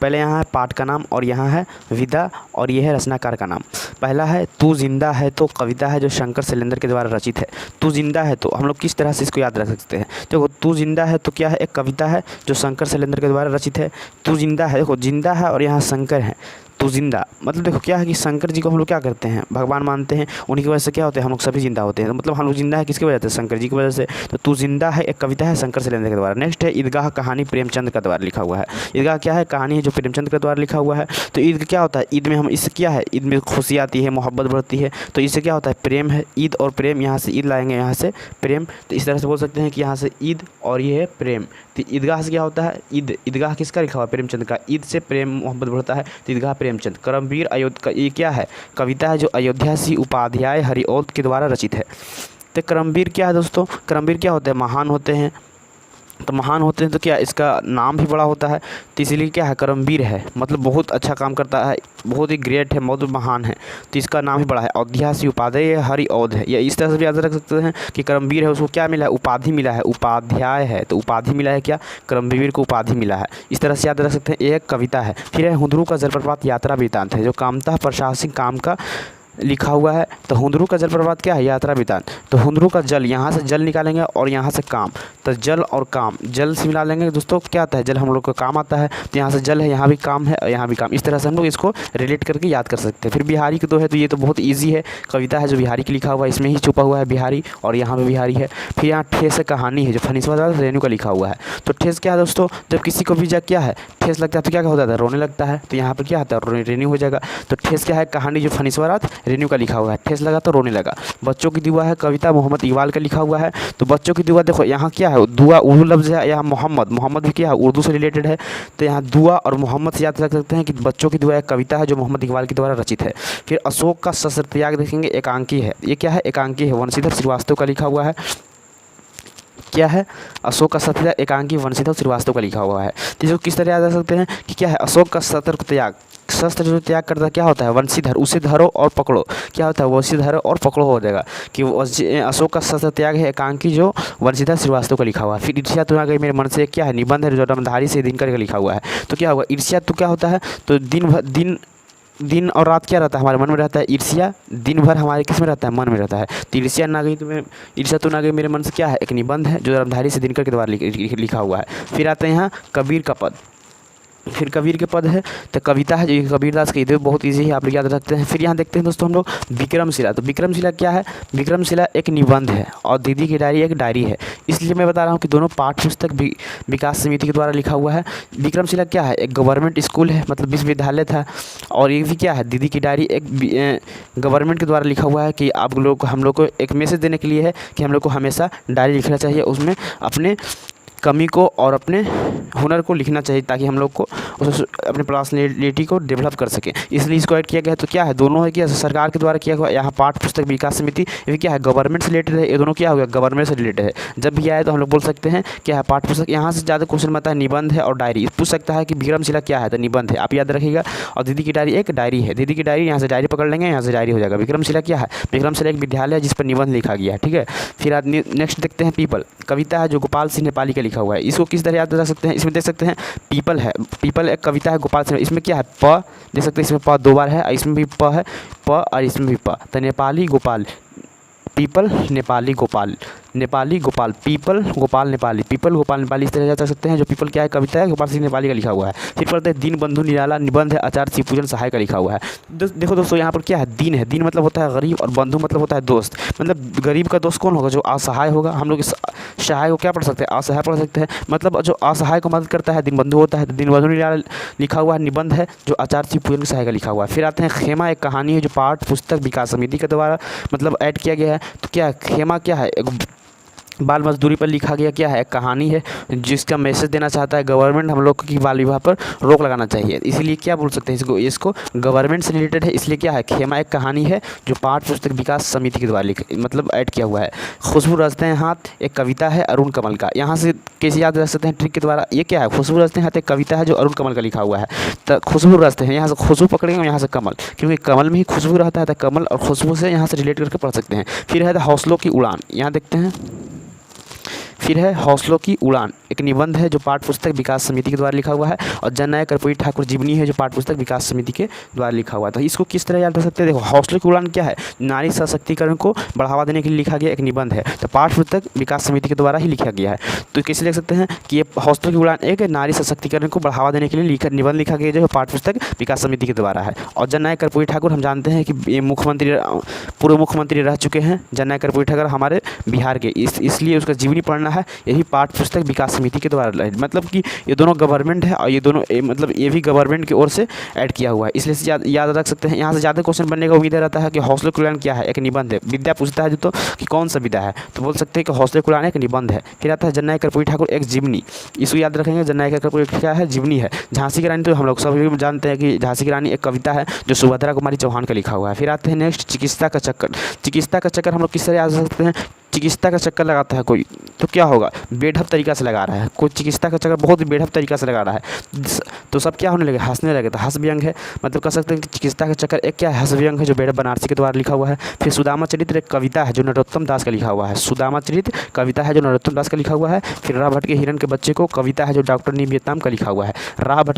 पहले यहाँ है पाठ का नाम और यहाँ है विधा और ये है रचनाकार का नाम। पहला है तू जिंदा है तो कविता है जो शंकर शैलेंद्र के द्वारा रचित है। तू जिंदा है तो हम लोग किस तरह से इसको याद रख सकते हैं? देखो तू जिंदा है तो क्या है, एक कविता है जो शंकर शैलेंद्र के द्वारा रचित है। तू जिंदा है, देखो जिंदा है और यहाँ शंकर है। तू जिंदा मतलब देखो क्या है कि शंकर जी को हम लोग क्या करते हैं, भगवान मानते हैं, उन्हीं की वजह से क्या होते हैं हम लोग सभी जिंदा होते हैं। तो मतलब हम लोग जिंदा है किसकी वजह से, शंकर जी की वजह से। तो तू जिंदा है एक कविता है शंकर शैलेंद्र के द्वारा। नेक्स्ट है ईदगाह कहानी प्रेमचंद का द्वारा लिखा हुआ है। ईदगाह क्या है, कहानी है जो प्रेमचंद के द्वारा लिखा हुआ है। तो ईद क्या होता है, ईद में हम इससे क्या है, ईद में खुशी आती है, मोहब्बत बढ़ती है, तो इससे क्या होता है प्रेम है। ईद और प्रेम, यहाँ से ईद लाएंगे, यहाँ से प्रेम, तो इस तरह से बोल सकते हैं कि यहाँ से ईद और ये है प्रेम। तो ईदगाह से क्या होता है, ईद, ईदगाह किसका लिखा हुआ है, प्रेमचंद का। ईद से प्रेम मोहब्बत बढ़ता है, तो ईदगाह प्रेमचंद। करमवीर अयोध्या, ये क्या है, कविता है जो अयोध्या सिंह उपाध्याय हरिऔध के द्वारा रचित है। तो करमवीर क्या है दोस्तों, करमवीर क्या होते हैं, महान होते हैं। तो महान होते हैं तो क्या इसका नाम भी बड़ा होता है, तो इसीलिए क्या है करमवीर है, मतलब बहुत अच्छा काम करता है, बहुत ही ग्रेट है, बहुत महान है, तो इसका नाम ही बड़ा है। अयोध्या सिंह उपाध्याय हरिऔध है, या इस तरह से भी याद रख सकते हैं कि करमवीर है, उसको क्या मिला है, उपाधि मिला है, उपाध्याय है तो उपाधि मिला है, क्या करमवीर को उपाधि मिला है। इस तरह से याद रख सकते हैं। एक कविता है। फिर है हुंदरू का जलप्रपात यात्रा वृत्तांत है जो कामतः प्रशासनिक काम का लिखा हुआ है। तो हुंदरू का जलप्रपात क्या है, यात्रा वृत्तांत। तो हुंदरू का जल, यहाँ से जल निकालेंगे और यहाँ से काम, तो जल और काम, जल से मिला लेंगे दोस्तों, क्या आता है जल हम लोग को काम आता है, तो यहाँ से जल है, यहाँ भी काम है और यहाँ भी काम। इस तरह से हम लोग इसको रिलेट करके याद कर सकते हैं। फिर बिहारी के दो है, तो ये तो बहुत ईजी है, कविता है जो बिहारी की लिखा हुआ है, इसमें ही छुपा हुआ है बिहारी और यहाँ पे बिहारी है। फिर यहाँ ठेस कहानी है जो फनीश्वर रेणु का लिखा हुआ है। तो ठेस क्या है दोस्तों, जब किसी को भी क्या है ठेस लगता है तो क्या होता है, रोने लगता है, तो यहाँ पर क्या आता है रेणु हो जाएगा। तो ठेस क्या है, कहानी जो फनीश्वर रेणु का लिखा हुआ है, ठेस लगा तो रोने लगा। बच्चों की दुआ है कविता मोहम्मद इकबाल का लिखा हुआ है। तो बच्चों की दुआ देखो यहाँ क्या है, दुआ उर्दू लफ्ज़ है, यहाँ मोहम्मद, मोहम्मद भी क्या है उर्दू से रिलेटेड है, तो यहाँ दुआ और मोहम्मद से याद रख सकते हैं कि बच्चों की दुआ एक कविता है जो मोहम्मद इकबाल के द्वारा रचित है। फिर अशोक का शस्त्र त्याग देखेंगे, एकांकी है, ये क्या है एकांकी है, वंशीधर श्रीवास्तव का लिखा हुआ है। क्या है, अशोक का शस्त्र एकांकी वंशीधर श्रीवास्तव का लिखा हुआ है। तो इसको किस तरह याद रख सकते हैं कि क्या है, अशोक का शस्त्र त्याग, शस्त्र जो त्याग करता है क्या होता है, वंशीधर, उसे धरो और पकड़ो, क्या होता है वंशी धरो और पकड़ो हो जाएगा कि अशोक का शस्त्र त्याग है एकांकी जो वंशीधर श्रीवास्तव का लिखा हुआ है। फिर ईर्ष्या तो आ गई मेरे मन से, क्या है निबंध है जो नामधारी से दिनकर का लिखा हुआ है। तो क्या हुआ, ईर्ष्या तो क्या होता है, तो दिन और रात क्या रहता है हमारे मन में रहता है, ईर्ष्या दिन भर हमारे किस में रहता है, मन में रहता है। तो ईर्ष्या ना गई तो ईर्ष्या तो ना गई मेरे मन से, क्या है एक निबंध है जो नामधारी से दिनकर के द्वारा लिखा हुआ है। फिर आते हैं यहाँ कबीर का पद। फिर कबीर के पद है, तो कविता है जो कबीरदास की, ये बहुत इजी है, आप लोग याद रखते हैं। फिर यहाँ देखते हैं दोस्तों हम लोग विक्रमशिला। तो विक्रमशिला क्या है, विक्रमशिला एक निबंध है और दीदी की डायरी एक डायरी है, इसलिए मैं बता रहा हूँ कि दोनों पाठ्य पुस्तक विकास समिति के द्वारा लिखा हुआ है। विक्रमशिला क्या है, एक गवर्नमेंट स्कूल है, मतलब विश्वविद्यालय था, और ये भी क्या है दीदी की डायरी एक गवर्नमेंट के द्वारा लिखा हुआ है कि आप लोग को, हम लोग को एक मैसेज देने के लिए है कि हम लोग को हमेशा डायरी लिखना चाहिए, उसमें अपने कमी को और अपने हुनर को लिखना चाहिए ताकि हम लोग को अपने पर्सनैलिटी को डेवलप कर सकें, इसलिए इसको ऐड किया गया है। तो क्या है, दोनों है क्या सरकार के द्वारा किया हुआ, यहाँ पाठ्य पुस्तक विकास समिति, ये क्या है गवर्नमेंट से रिलेटेड है, ये दोनों क्या हो गया गवर्नमेंट से रिलेटेड है। जब भी आए तो हम लोग बोल सकते हैं क्या है पाठ्य पुस्तक, यहाँ से ज़्यादा क्वेश्चन आता है निबंध है और डायरी, पूछ सकता है कि विक्रमशिला क्या है, तो निबंध है, आप याद रखिएगा। और दीदी की डायरी एक डायरी है, दीदी की डायरी, यहाँ से डायरी पकड़ लेंगे, यहाँ से डायरी हो जाएगा। विक्रमशिला क्या है, विक्रमशिला एक विद्यालय है जिस पर निबंध लिखा गया है, ठीक है। फिर आदमी नेक्स्ट देखते हैं पीपल, कविता है जो गोपाल सिंह नेपाली का लिखा हुआ है, इसको किस तरह याद रख सकते हैं, इसमें देख सकते हैं पीपल है, पीपल एक कविता है गोपाल सिंह, इसमें क्या है प, देख सकते हैं इसमें प दो बार है, इसमें भी प है प और इसमें भी प, तो Nepali Gopal, people Nepali Gopal, Nepali Gopal, people Gopal Nepali, people Gopal Nepali, इस तरह जा सकते हैं। जो पीपल क्या है कविता है गोपाल सिंह नेपाली का लिखा हुआ है। फिर पढ़ते हैं दीन बंधु निराला, निबंध है आचार्य शिवपूजन सहाय का लिखा हुआ है। देखो दोस्तों यहाँ पर क्या है, दीन है, दीन मतलब होता है गरीब और बंधु मतलब होता है दोस्त, मतलब गरीब का दोस्त कौन होगा, जो असहाय होगा। हम लोग इस सहाय को क्या पढ़ सकते हैं, असहाय पढ़ सकते हैं, मतलब जो असहाय को मदद करता है दीन बंधु होता है। दीन बंधु निराला लिखा हुआ है, निबंध है जो आचार्य शिवपूजन सहाय का लिखा हुआ है। फिर आते हैं खेमा, एक कहानी है जो पाठ्य पुस्तक विकास समिति के द्वारा मतलब ऐड किया गया है। तो क्या खेमा क्या है, एक बाल मजदूरी पर लिखा गया क्या है, एक कहानी है जिसका मैसेज देना चाहता है गवर्नमेंट हम लोग की बाल विवाह पर रोक लगाना चाहिए, इसीलिए क्या बोल सकते हैं इसको गवर्नमेंट से रिलेटेड है, इसलिए क्या है खेमा एक कहानी है जो पाठ्य पुस्तक विकास समिति के द्वारा मतलब ऐड किया हुआ है। खुशबू रचते हैं हाथ, एक कविता है अरुण कमल का, यहाँ से कैसे याद रख सकते हैं ट्रिक के द्वारा, ये क्या है खुशबू रचते हैं हाथ एक कविता है जो अरुण कमल का लिखा हुआ है। तो खुशबू रचते हैं, यहाँ से खुशबू पकड़ेंगे और यहाँ से कमल, क्योंकि कमल में ही खुशबू रहता है, तो कमल और खुशबू से यहाँ से रिलेट करके पढ़ सकते हैं। फिर है हौसलों की उड़ान, यहाँ देखते हैं फिर है हौसलों की उड़ान, एक निबंध है जो पाठ्य पुस्तक विकास समिति के द्वारा लिखा हुआ है। और जननायक कर्पूरी ठाकुर जीवनी है जो पाठ्य पुस्तक विकास समिति के द्वारा लिखा हुआ है। तो इसको किस तरह याद रख सकते हैं? देखो, हौसलों की उड़ान क्या है? नारी सशक्तिकरण को बढ़ावा देने के लिए लिखा गया एक निबंध है, तो पाठ्य पुस्तक विकास समिति के द्वारा ही लिखा गया है। तो कैसे लिख सकते हैं कि ये हौसलों की उड़ान एक नारी सशक्तिकरण को बढ़ावा देने के लिए निबंध लिखा गया जो पाठ्य पुस्तक विकास समिति के द्वारा है। और जननायक कर्पूरी ठाकुर हम जानते हैं कि ये पूर्व मुख्यमंत्री रह चुके हैं। जननायक कर्पूरी ठाकुर हमारे बिहार के, इसलिए उसका जीवनी पढ़ना है, यही पाठ्य पुस्तक विकास समिति के द्वारा। मतलब कि ये दोनों गवर्नमेंट है और ये दोनों मतलब ये भी गवर्नमेंट की ओर से ऐड किया हुआ है, इसलिए याद रख सकते हैं। यहाँ से ज़्यादा क्वेश्चन बनने का उम्मीद रहता है कि हौसलों की उड़ान क्या है? एक निबंध है। विद्या पूछता है तो कि कौन सा विधा है, तो बोल सकते हैं कि हौसलों की उड़ान एक निबंध है। फिर आता है जननायक कर्पूरी ठाकुर एक जीवनी, इसको याद रखेंगे। जननायक कर्पूरी क्या है? जीवनी है। झांसी की रानी तो हम लोग सभी जानते हैं कि झांसी की रानी एक कविता है जो सुभद्रा कुमारी चौहान का लिखा हुआ है। फिर आते हैं नेक्स्ट चिकित्सा का चक्कर। चिकित्सा का चक्कर हम लोग किस तरह याद रख सकते हैं? चिकित्सा का चक्कर लगाता है कोई तो क्या होगा? बेढप तरीका से लगा रहा है कोई, चिकित्सा का चक्कर बहुत ही बेढप तरीका से लगा रहा है तो सब क्या होने लगे? हंसने लगे, तो हंस व्यंग है। मतलब कह सकते हैं कि चिकित्सा का चक्कर एक क्या है? हंस व्यंग है जो बेढप बनारसी के द्वारा लिखा हुआ है। फिर सुदामा चरित्र एक कविता है जो नरोत्तम दास का लिखा हुआ है। सुदामा चरित्र कविता है जो नरोत्तम दास का लिखा हुआ है। फिर राह भटके हिरण के बच्चे को कविता है जो डॉक्टर नियतम का लिखा हुआ है। राह भटके